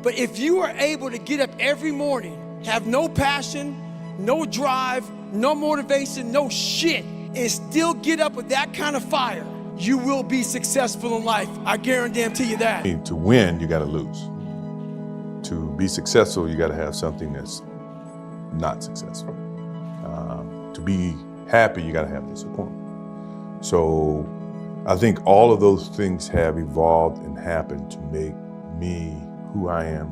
But if you are able to get up every morning, have no passion, no drive, no motivation, no shit, and still get up with that kind of fire, you will be successful in life. I guarantee you that. To win, you gotta lose. To be successful, you gotta have something that's not successful. To be happy, you gotta have disappointment. So I think all of those things have evolved and happened to make me who I am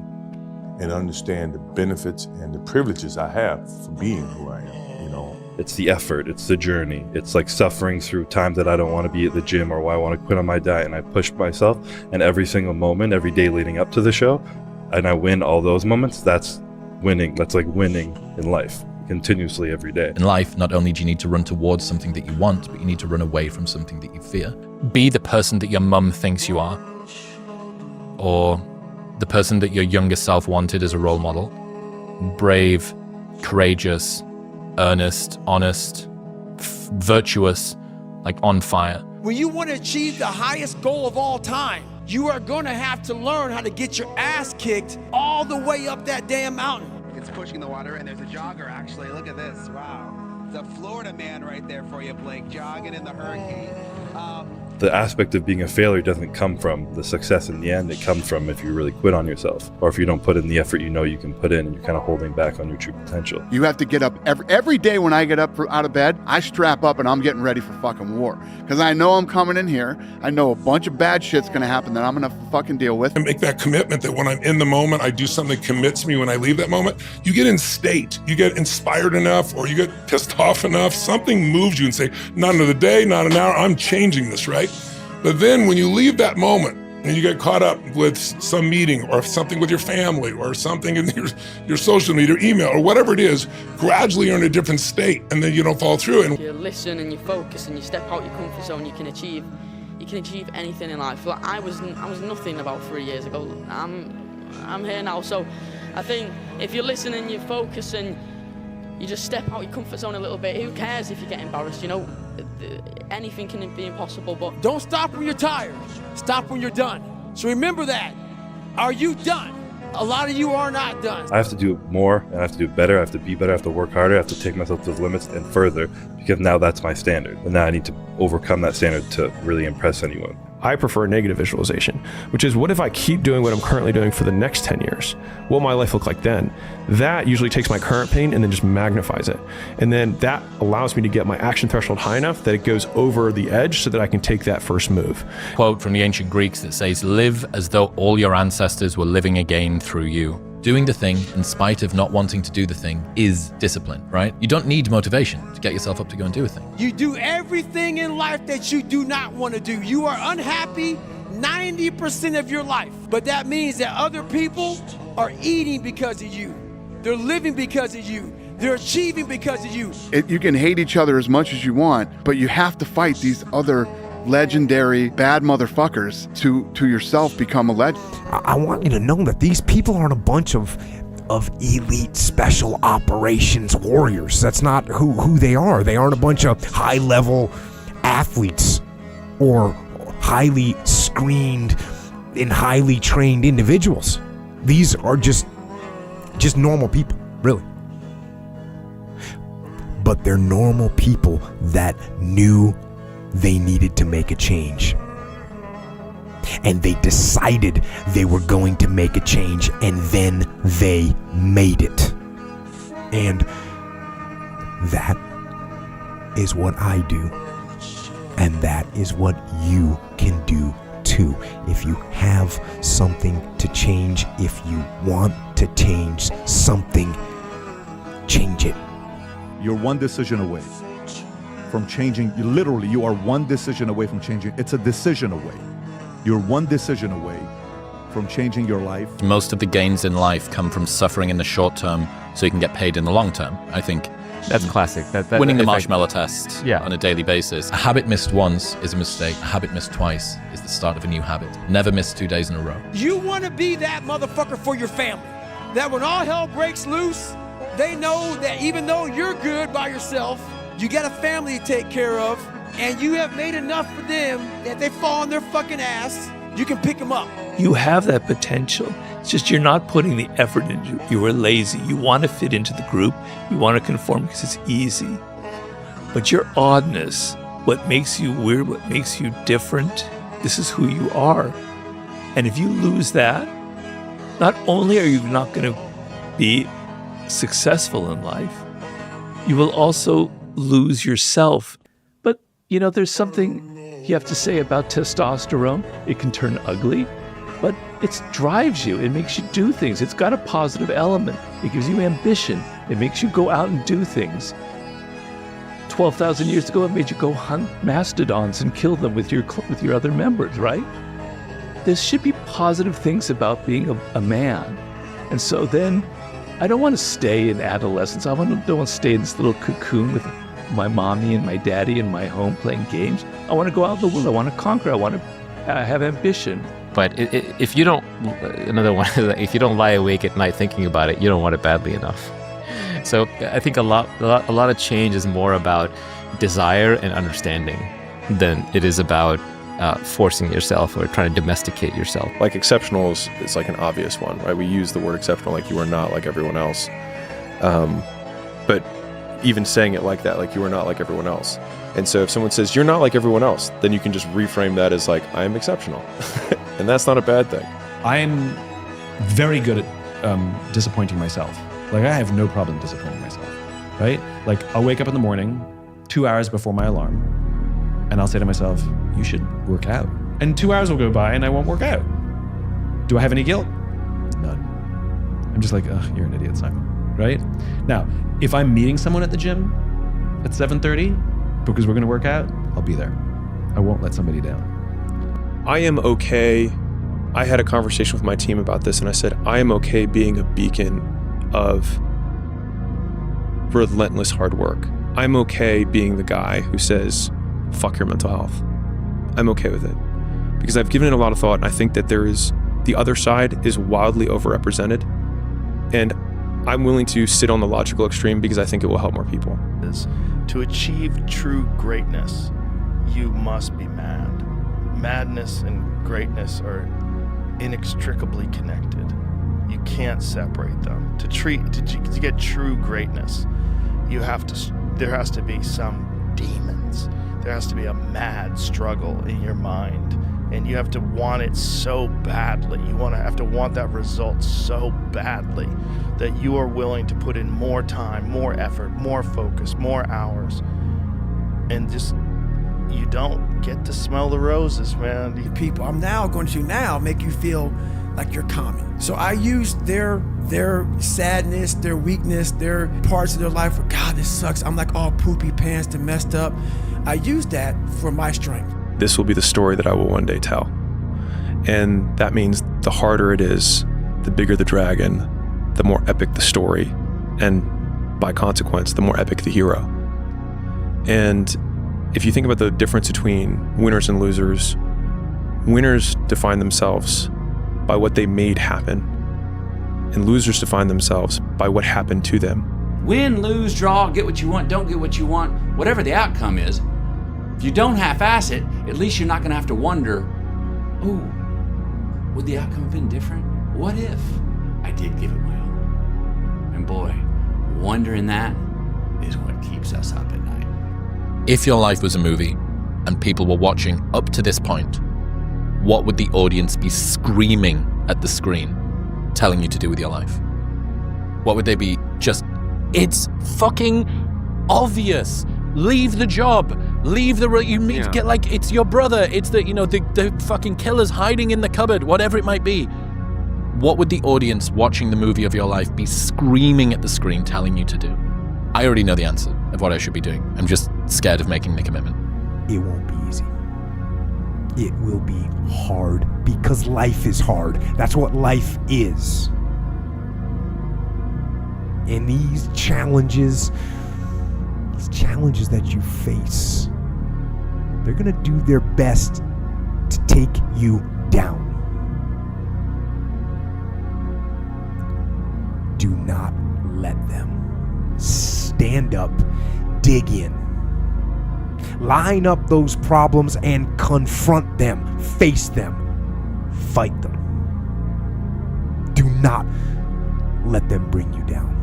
and understand the benefits and the privileges I have for being who I am, you know. It's the effort, it's the journey. It's like suffering through time that I don't want to be at the gym or why I want to quit on my diet, and I push myself, and every single moment, every day leading up to the show, and I win all those moments. That's winning. That's like winning in life, continuously every day. In life, not only do you need to run towards something that you want, but you need to run away from something that you fear. Be the person that your mum thinks you are, or the person that your younger self wanted as a role model. Brave, courageous, earnest, honest, virtuous, like on fire. When you want to achieve the highest goal of all time, you are going to have to learn how to get your ass kicked all the way up that damn mountain. It's pushing the water, and there's a jogger, actually. Look at this. Wow. It's a Florida man right there for you, Blake, jogging in the hurricane. The aspect of being a failure doesn't come from the success in the end. It comes from if you really quit on yourself, or if you don't put in the effort you know you can put in, and you're kind of holding back on your true potential. You have to get up every day. When I get up out of bed, I strap up and I'm getting ready for fucking war. Because I know I'm coming in here. I know a bunch of bad shit's gonna happen that I'm gonna fucking deal with. And make that commitment that when I'm in the moment, I do something that commits me when I leave that moment. You get in state, you get inspired enough, or you get pissed off enough, something moves you and say, not another day, not an hour, I'm changing this, right? But then when you leave that moment and you get caught up with some meeting or something with your family or something in your social media, or email, or whatever it is, gradually you're in a different state, and then you don't fall through. And if you listen and you focus and you step out your comfort zone, you can achieve anything in life. Like I was nothing about 3 years ago. I'm here now. So I think if you listen and you focus and you just step out your comfort zone a little bit, who cares if you get embarrassed, you know? Anything can be impossible, but don't stop when you're tired. Stop when you're done. So remember that. Are you done? A lot of you are not done. I have to do more, and I have to do better, I have to be better, I have to work harder, I have to take myself to the limits and further, because now that's my standard. And now I need to overcome that standard to really impress anyone. I prefer negative visualization, which is, what if I keep doing what I'm currently doing for the next 10 years? What will my life look like then? That usually takes my current pain and then just magnifies it. And then that allows me to get my action threshold high enough that it goes over the edge so that I can take that first move. Quote from the ancient Greeks that says, live as though all your ancestors were living again through you. Doing the thing in spite of not wanting to do the thing is discipline, right? You don't need motivation to get yourself up to go and do a thing. You do everything in life that you do not want to do. You are unhappy 90% of your life. But that means that other people are eating because of you. They're living because of you. They're achieving because of you. You can hate each other as much as you want, but you have to fight these other legendary bad motherfuckers to yourself become a legend. I want you to know that these people aren't a bunch of elite special operations warriors. That's not who they are. They aren't a bunch of high-level athletes or highly screened and highly trained individuals. These are just normal people, really. But they're normal people that knew they needed to make a change. And they decided they were going to make a change, and then they made it. And that is what I do. And that is what you can do too. If you have something to change, if you want to change something, change it. You're one decision away from changing. Literally, you are one decision away from changing. It's a decision away. You're one decision away from changing your life. Most of the gains in life come from suffering in the short term so you can get paid in the long term. I think that's classic. Winning the marshmallow test on a daily basis. A habit missed once is a mistake. A habit missed twice is the start of a new habit. Never miss 2 days in a row. You want to be that motherfucker for your family. That when all hell breaks loose, they know that even though you're good by yourself, you got a family to take care of, and you have made enough for them that they fall on their fucking ass, you can pick them up. You have that potential. It's just you're not putting the effort into it. You are lazy. You want to fit into the group. You want to conform because it's easy. But your oddness, what makes you weird, what makes you different, this is who you are. And if you lose that, not only are you not going to be successful in life, you will also lose yourself. But, you know, there's something you have to say about testosterone. It can turn ugly, but it drives you. It makes you do things. It's got a positive element. It gives you ambition. It makes you go out and do things. 12,000 years ago, it made you go hunt mastodons and kill them with your other members, right? There should be positive things about being a man. And so then I don't want to stay in adolescence. Don't want to stay in this little cocoon with my mommy and my daddy in my home playing games. I want to go out in the world. I want to conquer. I want to have ambition. But if you don't, another one, if you don't lie awake at night thinking about it, you don't want it badly enough. So I think a lot of change is more about desire and understanding than it is about forcing yourself or trying to domesticate yourself. Like exceptional is like an obvious one, right? We use the word exceptional, like you are not like everyone else. But even saying it like that, like you are not like everyone else. And so if someone says you're not like everyone else, then you can just reframe that as like, I am exceptional. And that's not a bad thing. I am very good at disappointing myself. Like I have no problem disappointing myself, right? Like I'll wake up in the morning 2 hours before my alarm and I'll say to myself, you should work out. And 2 hours will go by and I won't work out. Do I have any guilt? None. I'm just like, ugh, you're an idiot, Simon, right? Now, if I'm meeting someone at the gym at 7:30 because we're gonna work out, I'll be there. I won't let somebody down. I am okay. I had a conversation with my team about this and I said, I am okay being a beacon of relentless hard work. I'm okay being the guy who says, fuck your mental health. I'm okay with it because I've given it a lot of thought and I think that the other side is wildly overrepresented and I'm willing to sit on the logical extreme because I think it will help more people. To achieve true greatness, you must be mad. Madness and greatness are inextricably connected. You can't separate them. To get true greatness, there has to be some demons. There has to be a mad struggle in your mind, and you have to want it so badly. You have to want that result so badly that you are willing to put in more time, more effort, more focus, more hours, and just you don't get to smell the roses, man. People, I'm now going to make you feel like you're common. So I use their sadness, their weakness, their parts of their life where, God, this sucks. I'm like all poopy pants and messed up. I use that for my strength. This will be the story that I will one day tell. And that means the harder it is, the bigger the dragon, the more epic the story, and by consequence, the more epic the hero. And if you think about the difference between winners and losers, winners define themselves by what they made happen, and losers define themselves by what happened to them. Win, lose, draw, get what you want, don't get what you want, whatever the outcome is. If you don't half-ass it, at least you're not going to have to wonder, ooh, would the outcome have been different? What if I did give it my all? And boy, wondering that is what keeps us up at night. If your life was a movie and people were watching up to this point, what would the audience be screaming at the screen, telling you to do with your life? What would they be just, it's fucking obvious. Leave the job. Leave the, you need to get like, it's your brother. It's the fucking killer's hiding in the cupboard, whatever it might be. What would the audience watching the movie of your life be screaming at the screen, telling you to do? I already know the answer of what I should be doing. I'm just scared of making the commitment. It won't be easy. It will be hard because life is hard. That's what life is. And these challenges that you face, they're gonna do their best to take you down. Do not let them. Stand up, dig in. Line up those problems and confront them, face them, fight them. Do not let them bring you down.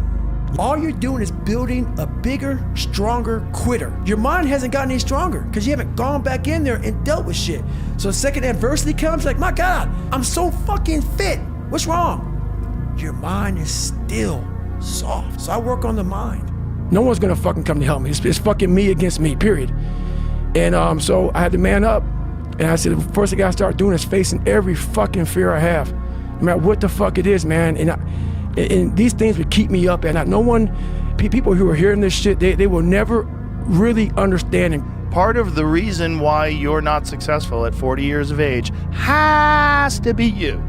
All you're doing is building a bigger, stronger quitter. Your mind hasn't gotten any stronger because you haven't gone back in there and dealt with shit. So the second adversity comes, like, my God, I'm so fucking fit. What's wrong? Your mind is still soft. So I work on the mind. No one's gonna fucking come to help me. It's fucking me against me, period. And so I had to man up. And I said, the first thing I gotta start doing is facing every fucking fear I have. No matter what the fuck it is, man. And these things would keep me up at night. No one, people who are hearing this shit, they will never really understand. Part of the reason why you're not successful at 40 years of age has to be you.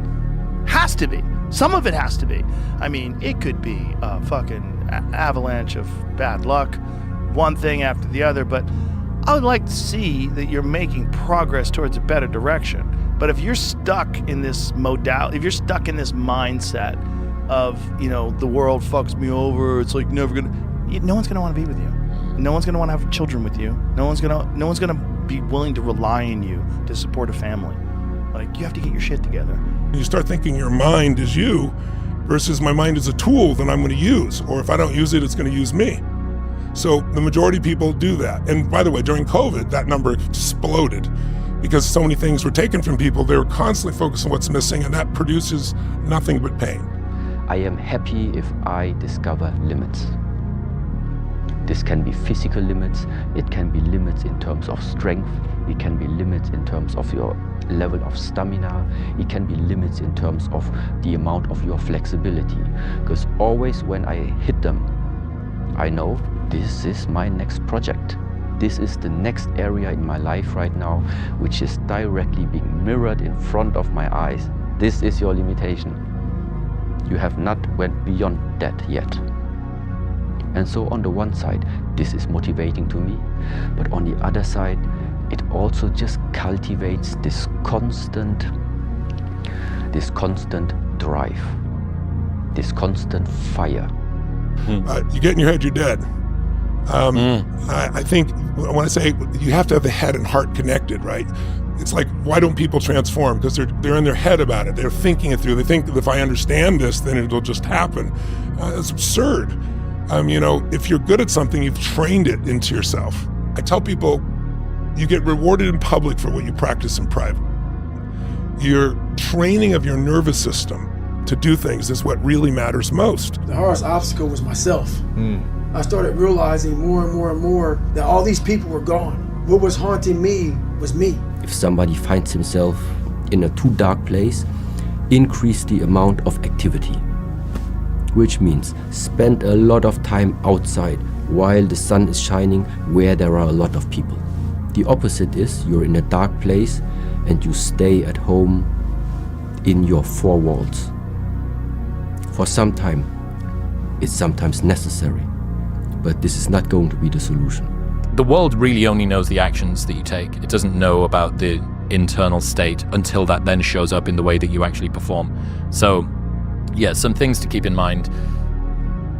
Has to be. Some of it has to be. I mean, it could be a fucking avalanche of bad luck, one thing after the other, but I would like to see that you're making progress towards a better direction. But if you're stuck in this modality, if you're stuck in this mindset of, you know, the world fucks me over, it's like never gonna, no one's gonna want to be with you. No one's gonna want to have children with you. No one's gonna be willing to rely on you to support a family. Like, you have to get your shit together. You start thinking your mind is you versus my mind is a tool that I'm going to use, or if I don't use it, it's going to use me. So the majority of people do that. And by the way, during COVID, that number exploded because so many things were taken from people. They were constantly focused on what's missing, and that produces nothing but pain. I am happy if I discover limits. This can be physical limits, it can be limits in terms of strength, it can be limits in terms of your level of stamina, it can be limits in terms of the amount of your flexibility. Because always when I hit them, I know this is my next project. This is the next area in my life right now, which is directly being mirrored in front of my eyes. This is your limitation. You have not went beyond that yet. And so on the one side, this is motivating to me, but on the other side, it also just cultivates this constant drive, this constant fire. You get in your head, you're dead. I think when I say you have to have the head and heart connected, right? It's like, why don't people transform? Because they're in their head about it. They're thinking it through. They think that if I understand this, then it'll just happen. It's absurd. You know, if you're good at something, you've trained it into yourself. I tell people, you get rewarded in public for what you practice in private. Your training of your nervous system to do things is what really matters most. The hardest obstacle was myself. I started realizing more and more and more that all these people were gone. What was haunting me was me. If somebody finds himself in a too dark place, increase the amount of activity. Which means spend a lot of time outside while the sun is shining where there are a lot of people. The opposite is you're in a dark place and you stay at home in your four walls. For some time, it's sometimes necessary, but this is not going to be the solution. The world really only knows the actions that you take. It doesn't know about the internal state until that then shows up in the way that you actually perform. So, yeah, some things to keep in mind.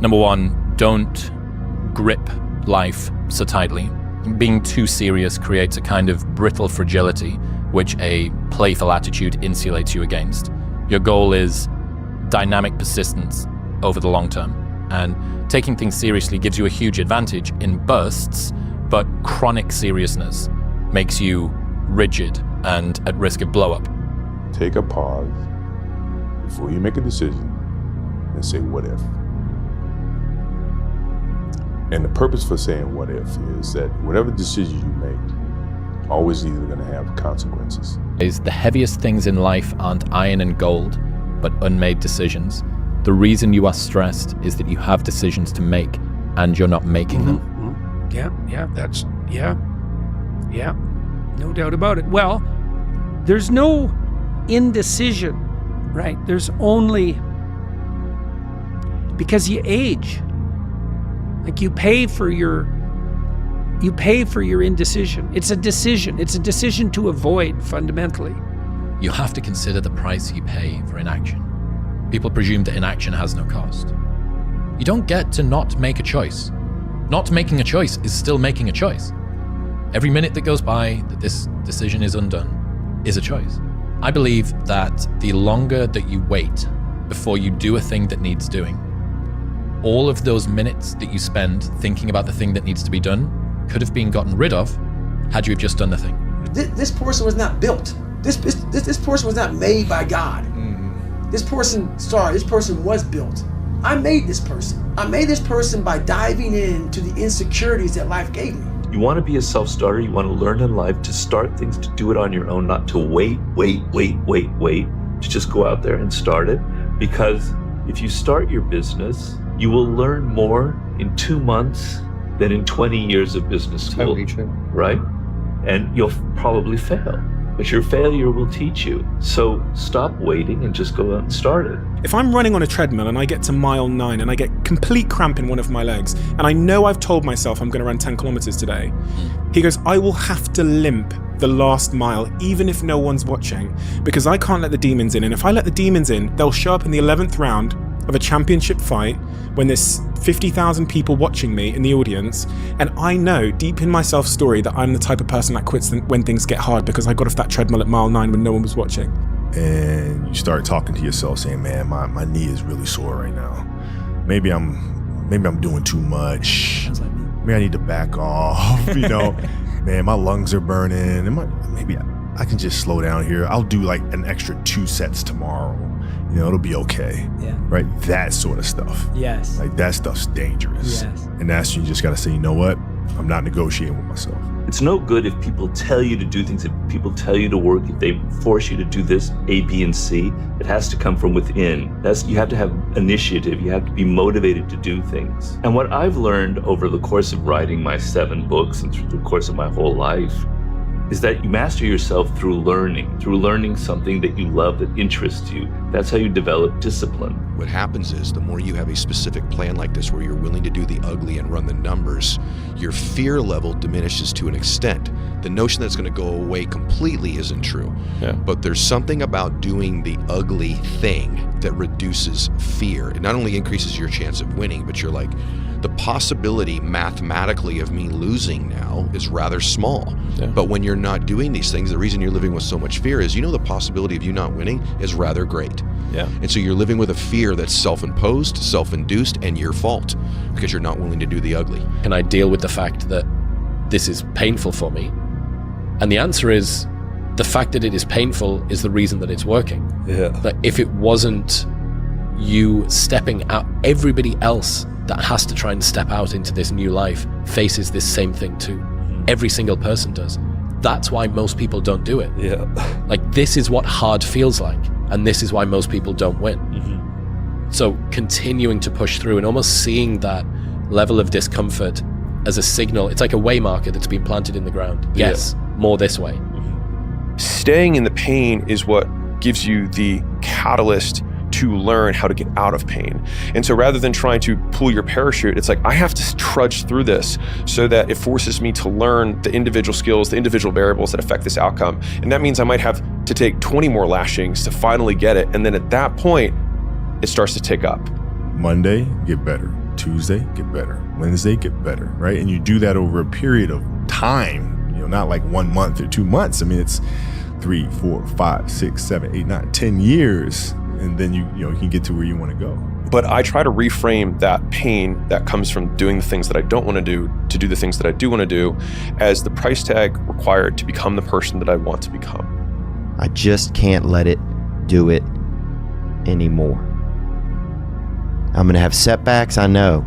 Number one, don't grip life so tightly. Being too serious creates a kind of brittle fragility, which a playful attitude insulates you against. Your goal is dynamic persistence over the long term, and taking things seriously gives you a huge advantage in bursts, but chronic seriousness makes you rigid and at risk of blow up. Take a pause before you make a decision and say, what if? And the purpose for saying what if is that whatever decision you make, always either going to have consequences. The heaviest things in life aren't iron and gold, but unmade decisions. The reason you are stressed is that you have decisions to make and you're not making them. Yeah, no doubt about it. Well, there's no indecision, right? There's only, because you age, like you pay for your indecision. It's a decision to avoid, fundamentally. You have to consider the price you pay for inaction. People presume that inaction has no cost. You don't get to not make a choice. Not making a choice is still making a choice. Every minute that goes by that this decision is undone is a choice. I believe that the longer that you wait before you do a thing that needs doing, all of those minutes that you spend thinking about the thing that needs to be done could have been gotten rid of had you have just done the thing. This person was not built. This person was not made by God. This person was built. I made this person. I made this person by diving into the insecurities that life gave me. You want to be a self-starter. You want to learn in life to start things, to do it on your own, not to wait, to just go out there and start it. Because if you start your business, you will learn more in 2 months than in 20 years of business school, right? And you'll probably fail, but your failure will teach you. So stop waiting and just go out and start it. If I'm running on a treadmill and I get to mile 9 and I get complete cramp in one of my legs, and I know I've told myself I'm going to run 10 kilometers today, he goes, I will have to limp the last mile, even if no one's watching, because I can't let the demons in. And if I let the demons in, they'll show up in the 11th round of a championship fight when there's 50,000 people watching me in the audience, and I know deep in my self-story that I'm the type of person that quits when things get hard because I got off that treadmill at mile 9 when no one was watching. And you start talking to yourself saying, man, my knee is really sore right now. Maybe I'm doing too much. Maybe I need to back off, man, my lungs are burning. Maybe I can just slow down here. I'll do like an extra 2 sets tomorrow. It'll be okay. Yeah. Right? That sort of stuff. Yes. Like that stuff's dangerous. Yes. And that's when you just gotta say, you know what? I'm not negotiating with myself. It's no good if people tell you to do things, if people tell you to work, if they force you to do this, A, B, and C. It has to come from within. You have to have initiative. You have to be motivated to do things. And what I've learned over the course of writing my 7 books and through the course of my whole life is that you master yourself through learning something that you love, that interests you. That's how you develop discipline. What happens is the more you have a specific plan like this where you're willing to do the ugly and run the numbers, your fear level diminishes to an extent. The notion that it's going to go away completely isn't true. Yeah. But there's something about doing the ugly thing that reduces fear. It not only increases your chance of winning, but you're like, the possibility mathematically of me losing now is rather small. Yeah. But when you're not doing these things, the reason you're living with so much fear is the possibility of you not winning is rather great. Yeah. And so you're living with a fear that's self-imposed, self-induced, and your fault because you're not willing to do the ugly. Can I deal with the fact that this is painful for me? And the answer is, the fact that it is painful is the reason that it's working. Yeah. That if it wasn't you stepping out, everybody else that has to try and step out into this new life faces this same thing too. Every single person does. That's why most people don't do it. Yeah. Like, this is what hard feels like, and this is why most people don't win. So continuing to push through and almost seeing that level of discomfort as a signal, it's like a way marker that's been planted in the ground. Yes, more this way. Staying in the pain is what gives you the catalyst to learn how to get out of pain. And so rather than trying to pull your parachute, it's like, I have to trudge through this so that it forces me to learn the individual skills, the individual variables that affect this outcome. And that means I might have to take 20 more lashings to finally get it. And then at that point, it starts to tick up. Monday, get better. Tuesday, get better. Wednesday, get better, right? And you do that over a period of time, not like 1 month or 2 months. I mean, it's 3, 4, 5, 6, 7, 8, 9, 10 years. And then you can get to where you want to go. But I try to reframe that pain that comes from doing the things that I don't want to do the things that I do want to do, as the price tag required to become the person that I want to become. I just can't let it do it anymore. I'm going to have setbacks, I know.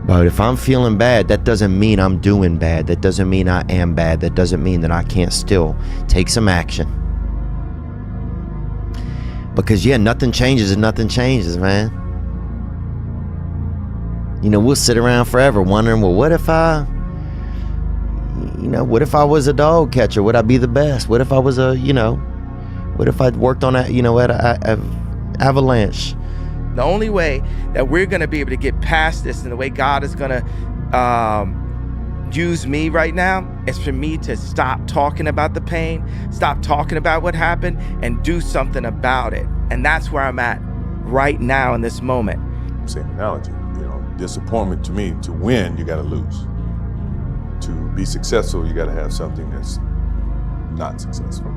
But if I'm feeling bad, that doesn't mean I'm doing bad. That doesn't mean I am bad. That doesn't mean that I can't still take some action. Because nothing changes and nothing changes, man. We'll sit around forever wondering, well, what if I was a dog catcher? Would I be the best? What if I was what if I'd worked on at Avalanche? The only way that we're going to be able to get past this and the way God is going to use me right now is for me to stop talking about the pain, stop talking about what happened, and do something about it. And that's where I'm at right now in this moment. Same analogy, disappointment to me, to win, you got to lose. To be successful, you got to have something that's not successful.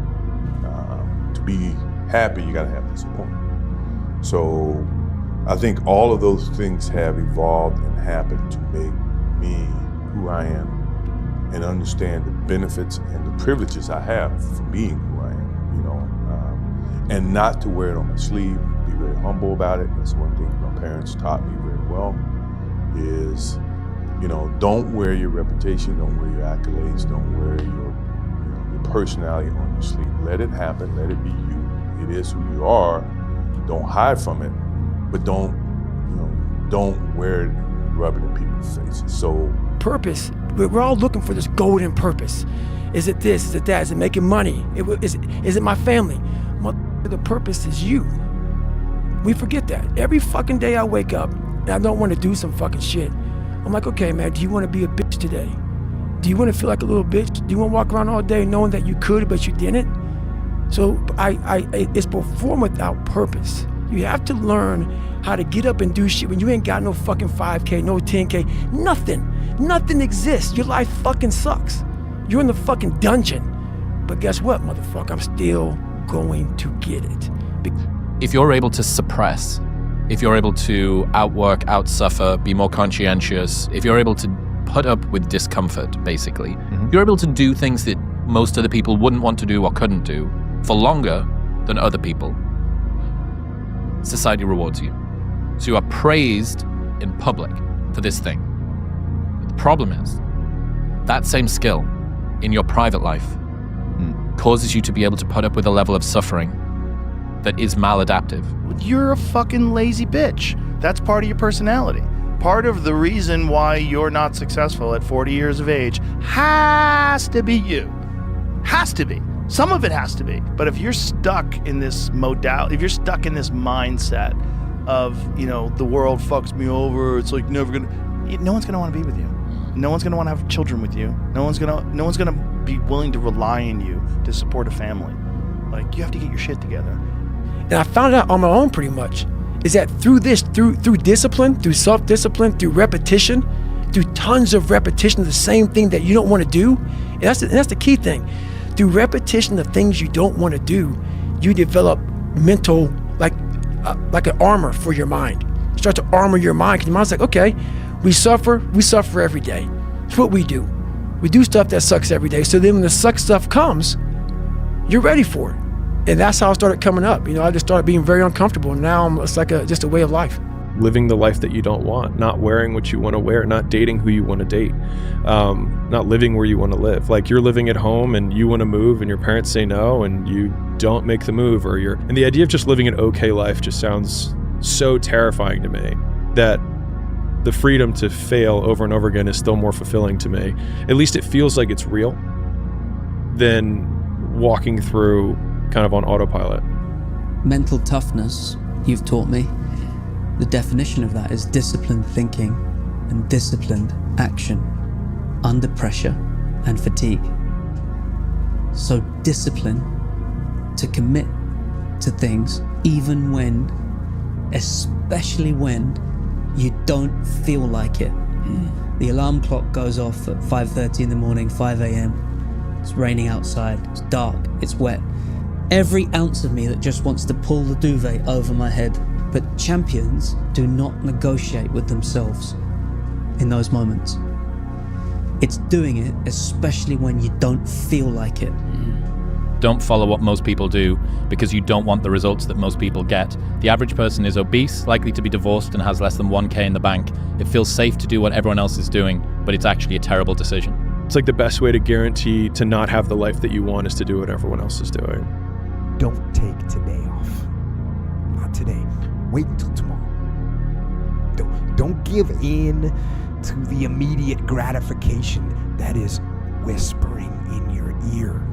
To be happy, you got to have disappointment. So I think all of those things have evolved and happened to make me who I am and understand the benefits and the privileges I have for being who I am, you know, and not to wear it on my sleeve, be very humble about it. That's one thing my parents taught me very well is, you know, don't wear your reputation, don't wear your accolades, don't wear your personality on your sleeve. Let it happen, let it be you. It is who you are. Don't hide from it, but don't wear it and rub it in people's faces. So purpose, we're all looking for this golden purpose. Is it this, is it that, is it making money? Is it my family? The purpose is you. We forget that. Every fucking day I wake up and I don't want to do some fucking shit. I'm like, okay, man, do you want to be a bitch today? Do you want to feel like a little bitch? Do you want to walk around all day knowing that you could, but you didn't? So it's perform without purpose. You have to learn how to get up and do shit when you ain't got no fucking 5K, no 10K, nothing. Nothing exists. Your life fucking sucks. You're in the fucking dungeon. But guess what, motherfucker? I'm still going to get it. If you're able to suppress, if you're able to outwork, outsuffer, be more conscientious, if you're able to put up with discomfort, basically, you're able to do things that most other people wouldn't want to do or couldn't do for longer than other people, society rewards you. So you are praised in public for this thing. The problem is, that same skill in your private life causes you to be able to put up with a level of suffering that is maladaptive. You're a fucking lazy bitch. That's part of your personality. Part of the reason why you're not successful at 40 years of age has to be you. Has to be. Some of it has to be. But if you're stuck in this modality, if you're stuck in this mindset of, you know, the world fucks me over, it's like never gonna, no one's gonna want to be with you. No one's gonna want to have children with you. No one's gonna be willing to rely on you to support a family. Like, you have to get your shit together. And I found out on my own pretty much, is that through discipline, through self-discipline, through repetition, through tons of repetition of the same thing that you don't want to do, and that's the key thing. Through repetition of things you don't want to do, you develop mental, like an armor for your mind. You start to armor your mind, because your mind's like, okay, we suffer every day. It's what we do. We do stuff that sucks every day. So then when the suck stuff comes, you're ready for it. And that's how I started coming up. You know, I just started being very uncomfortable. And now it's like just a way of life. Living the life that you don't want, not wearing what you want to wear, not dating who you want to date, not living where you want to live. Like, you're living at home and you want to move and your parents say no and you don't make the move, and the idea of just living an okay life just sounds so terrifying to me that the freedom to fail over and over again is still more fulfilling to me. At least it feels like it's real than walking through kind of on autopilot. Mental toughness, you've taught me. The definition of that is disciplined thinking and disciplined action under pressure and fatigue. So discipline to commit to things even when, especially when you don't feel like it. The alarm clock goes off at 5:30 in the morning, 5 a.m. It's raining outside, it's dark, it's wet. Every ounce of me that just wants to pull the duvet over my head. But champions do not negotiate with themselves in those moments. It's doing it, especially when you don't feel like it. Don't follow what most people do because you don't want the results that most people get. The average person is obese, likely to be divorced, and has less than 1K in the bank. It feels safe to do what everyone else is doing, but it's actually a terrible decision. It's like the best way to guarantee to not have the life that you want is to do what everyone else is doing. Don't take today off. Not today. Wait until tomorrow. Don't give in to the immediate gratification that is whispering in your ear.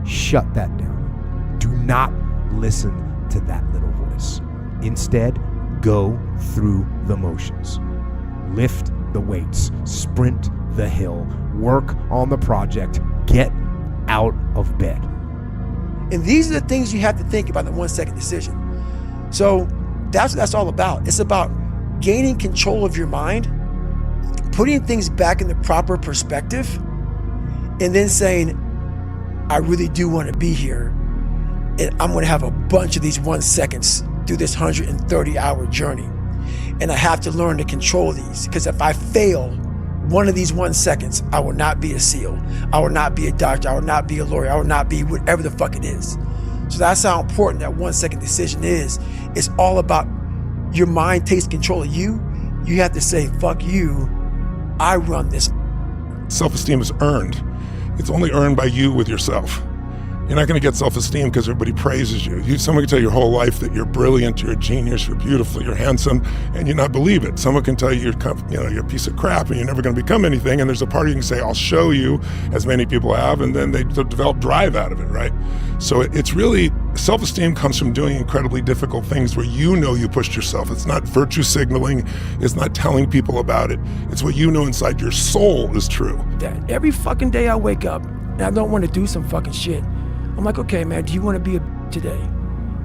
Shut that down. Do not listen to that little voice. Instead, go through the motions. Lift the weights, sprint the hill, work on the project, get out of bed. And these are the things you have to think about in the 1 second decision. So that's what that's all about. It's about gaining control of your mind, putting things back in the proper perspective, and then saying, I really do want to be here. and I'm gonna have a bunch of these 1 seconds through this 130-hour journey. And I have to learn to control these, because if I fail one of these 1 seconds, I will not be a SEAL. I will not be a doctor. I will not be a lawyer. I will not be whatever the fuck it is. So that's how important that 1 second decision is. It's all about your mind takes control of you. You have to say, fuck you, I run this. Self-esteem is earned. It's only earned by you with yourself. You're not going to get self-esteem because everybody praises you. Someone can tell you your whole life that you're brilliant, you're a genius, you're beautiful, you're handsome, and you not believe it. Someone can tell you you're a piece of crap and you're never going to become anything. And there's a part of you can say, I'll show you, as many people have, and then they develop drive out of it, right? So it's really, self-esteem comes from doing incredibly difficult things where you know you pushed yourself. It's not virtue signaling. It's not telling people about it. It's what you know inside your soul is true. That every fucking day I wake up and I don't want to do some fucking shit. I'm like, okay, man, do you want to be a today?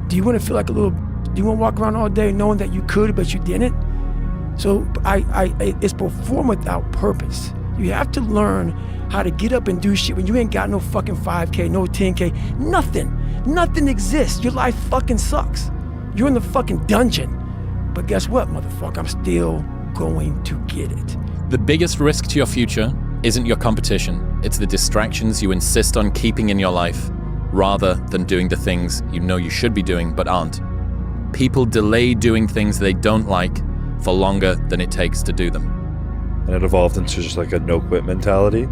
Do you want to feel like a little, do you want to walk around all day knowing that you could, but you didn't? So it's perform without purpose. You have to learn how to get up and do shit when you ain't got no fucking 5K, no 10K, nothing. Nothing exists. Your life fucking sucks. You're in the fucking dungeon. But guess what, motherfucker? I'm still going to get it. The biggest risk to your future isn't your competition. It's the distractions you insist on keeping in your life, rather than doing the things you know you should be doing but aren't. People delay doing things they don't like for longer than it takes to do them. And it evolved into just like a no-quit mentality.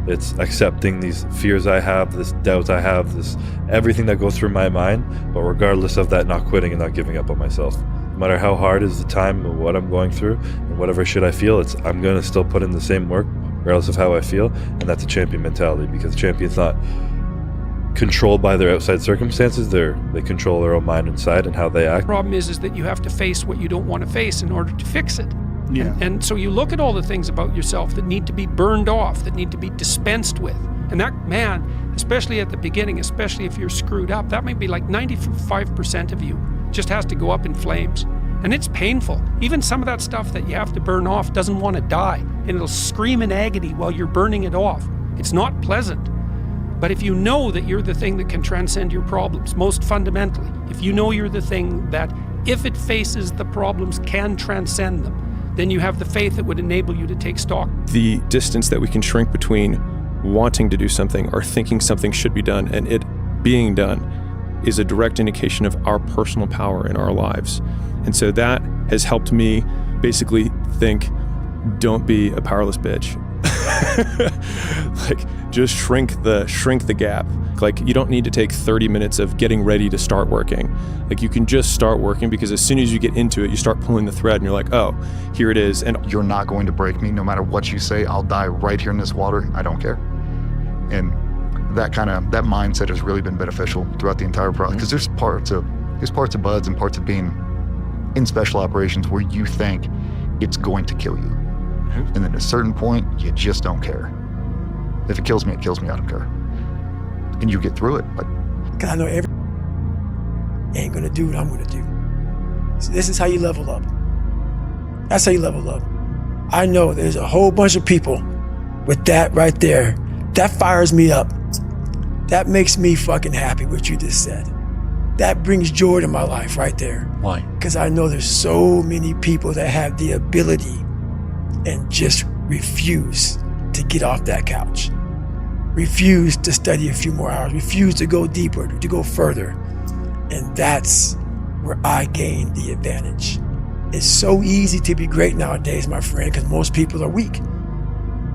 It's accepting these fears I have, this doubt I have, this everything that goes through my mind, but regardless of that, not quitting and not giving up on myself. No matter how hard is the time and what I'm going through and whatever shit I feel, I'm going to still put in the same work regardless of how I feel, and that's a champion mentality, because champion's not controlled by their outside circumstances. They control their own mind inside and how they act. The problem is that you have to face what you don't want to face in order to fix it. Yeah. And so you look at all the things about yourself that need to be burned off, that need to be dispensed with. And that, man, especially at the beginning, especially if you're screwed up, that might be like 95% of you just has to go up in flames. And it's painful. Even some of that stuff that you have to burn off doesn't want to die, and it'll scream in agony while you're burning it off. It's not pleasant. But if you know that you're the thing that can transcend your problems, most fundamentally, if you know you're the thing that, if it faces the problems, can transcend them, then you have the faith that would enable you to take stock. The distance that we can shrink between wanting to do something or thinking something should be done and it being done is a direct indication of our personal power in our lives. And so that has helped me basically think, don't be a powerless bitch. Like, just shrink the gap. Like, you don't need to take 30 minutes of getting ready to start working. Like, you can just start working, because as soon as you get into it, you start pulling the thread and you're like, oh, here it is. And you're not going to break me. No matter what you say, I'll die right here in this water. I don't care. And that mindset has really been beneficial throughout the entire process, because there's parts of BUD/S and parts of being in special operations where you think it's going to kill you. And then at a certain point, you just don't care. If it kills me, it kills me, I don't care. And you get through it. But Cause I know every ain't gonna do what I'm gonna do. So this is how you level up. That's how you level up. I know there's a whole bunch of people with that right there. That fires me up. That makes me fucking happy, what you just said. That brings joy to my life right there. Why? Because I know there's so many people that have the ability and just refuse to get off that couch. Refuse to study a few more hours. Refuse to go deeper, to go further. And that's where I gain the advantage. It's so easy to be great nowadays, my friend, because most people are weak.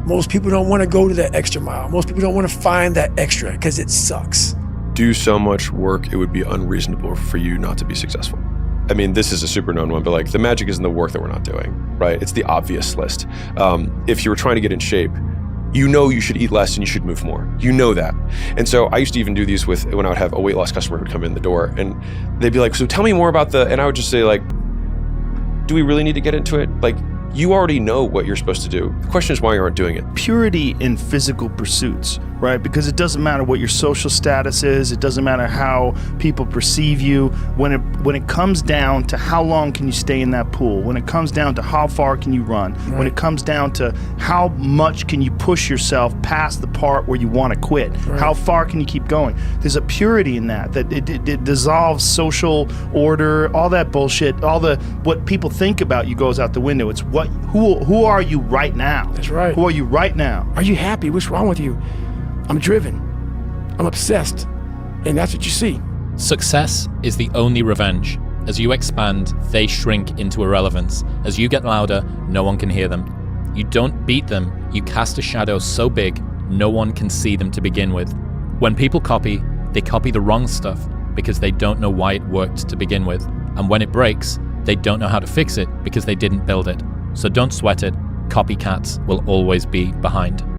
Most people don't want to go to that extra mile. Most people don't want to find that extra because it sucks. Do so much work, it would be unreasonable for you not to be successful. I mean, this is a super known one, but like, the magic is in the work that we're not doing, right? It's the obvious list. If you were trying to get in shape, you know you should eat less and you should move more. You know that. And so I used to even do these when I would have a weight loss customer who'd come in the door and they'd be like, so tell me more about and I would just say, like, do we really need to get into it? Like, you already know what you're supposed to do. The question is why you aren't doing it. Purity in physical pursuits right? Because it doesn't matter what your social status is. It doesn't matter how people perceive you. When it comes down to how long can you stay in that pool, when it comes down to how far can you run, when it comes down to how much can you push yourself past the part where you want to quit, how far can you keep going, there's a purity in that it dissolves social order, all that bullshit, what people think about you goes out the window. It's who are you right now? That's right. Who are you right now? Are you happy? What's wrong with you? I'm driven. I'm obsessed. And that's what you see. Success is the only revenge. As you expand, they shrink into irrelevance. As you get louder, no one can hear them. You don't beat them, you cast a shadow so big, no one can see them to begin with. When people copy, they copy the wrong stuff because they don't know why it worked to begin with. And when it breaks, they don't know how to fix it because they didn't build it. So don't sweat it. Copycats will always be behind.